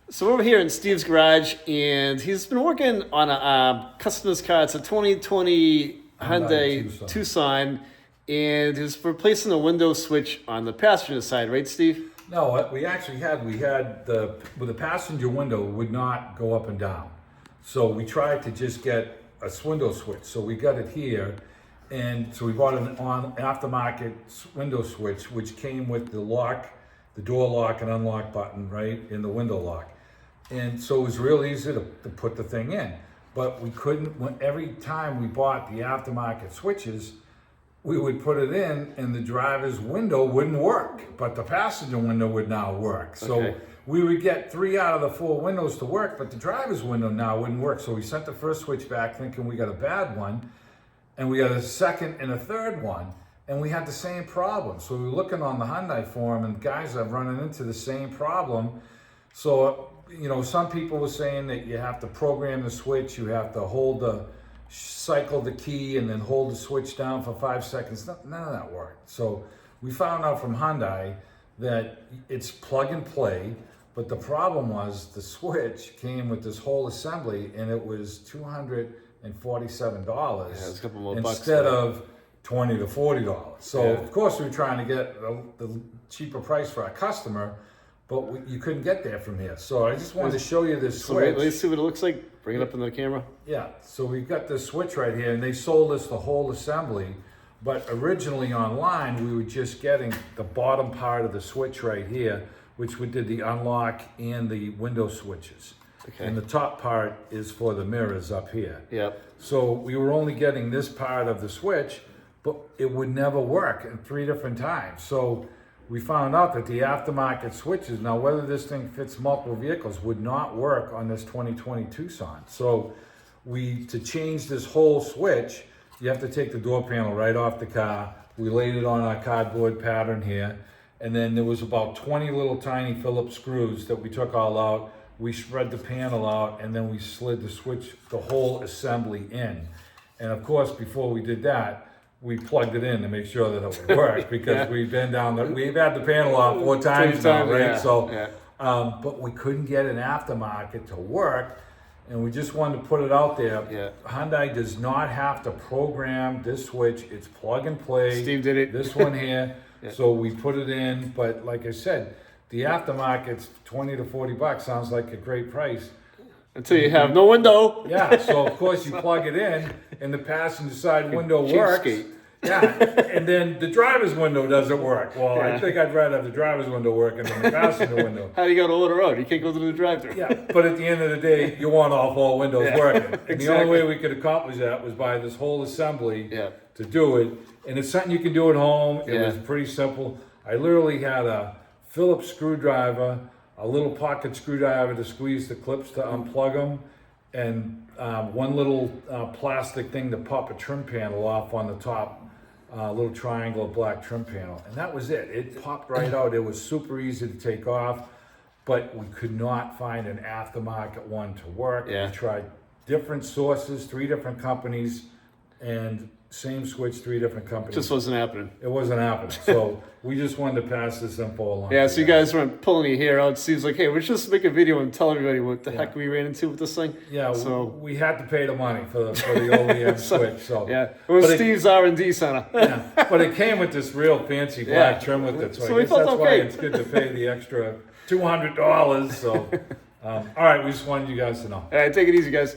So we're over here in Steve's garage, and he's been working on a customer's car. It's a 2020 Hyundai Tucson, and he's replacing the window switch on the passenger side, right, Steve? No, what we had the passenger window would not go up and down. So we tried to just get a window switch. So we got it here, and so we bought an aftermarket window switch, which came with the lock, the door lock and unlock button, right, in the window lock. And so it was real easy to put the thing in. But we couldn't, every time we bought the aftermarket switches, we would put it in and the driver's window wouldn't work, but the passenger window would now work. So we would get 3 out of the 4 windows to work, but the driver's window now wouldn't work. So we sent the first switch back thinking we got a bad one, and we got a second and a third one, and we had the same problem. So we were looking on the Hyundai forum, and guys are running into the same problem. So, you know, some people were saying that you have to program the switch, you have to cycle the key and then hold the switch down for 5 seconds. None of that worked. So we found out from Hyundai that it's plug and play, but the problem was the switch came with this whole assembly and it was $247 it's a couple more bucks instead of $20 to $40. So of course we were trying to get the cheaper price for our customer, but you couldn't get there from here. So I just wanted to show you this switch. So let's see what it looks like. Bring it up in the camera. Yeah, so we've got this switch right here, and they sold us the whole assembly, but originally online, we were just getting the bottom part of the switch right here, which we did the unlock and the window switches. Okay. And the top part is for the mirrors up here. Yep. So we were only getting this part of the switch, but it would never work in 3 different times. So we found out that the aftermarket switches, now whether this thing fits multiple vehicles, would not work on this 2020 Tucson. So to change this whole switch, you have to take the door panel right off the car. We laid it on our cardboard pattern here. And then there was about 20 little tiny Phillips screws that we took all out. We spread the panel out, and then we slid the whole assembly in. And of course, before we did that, we plugged it in to make sure that it would work because we've had the panel off 4 times now, right? But we couldn't get an aftermarket to work, and we just wanted to put it out there. Yeah. Hyundai does not have to program this switch. It's plug and play. Steve did it. This one here. So we put it in, but like I said, the aftermarket's $20 to $40. Sounds like a great price. Until you have no window. Yeah, so of course you plug it in and the passenger side window works. Yeah, and then the driver's window doesn't work. Well, I think I'd rather have the driver's window working than the passenger window. How do you go to Order Road? You can't go through the drive-thru. Yeah, but at the end of the day, you want all 4 windows working. And the only way we could accomplish that was by this whole assembly to do it. And it's something you can do at home. It was pretty simple. I literally had a Phillips screwdriver, a little pocket screwdriver to squeeze the clips to unplug them, and one little plastic thing to pop a trim panel off on the top, little triangle of black trim panel. And that was it. It popped right out. It was super easy to take off, but we could not find an aftermarket one to work. We tried different sources, 3 different companies, and same switch, 3 different companies. Just wasn't happening. It wasn't happening. So we just wanted to pass this info along. Yeah, so you guys weren't pulling your hair out. Steve's like, hey, let's just make a video and tell everybody what the heck we ran into with this thing. Yeah, so we had to pay the money for the OEM switch. So yeah, it was Steve's R&D center. But it came with this real fancy black trim with it. So I guess that's why it's good to pay the extra $200. So, all right, we just wanted you guys to know. All right, take it easy, guys.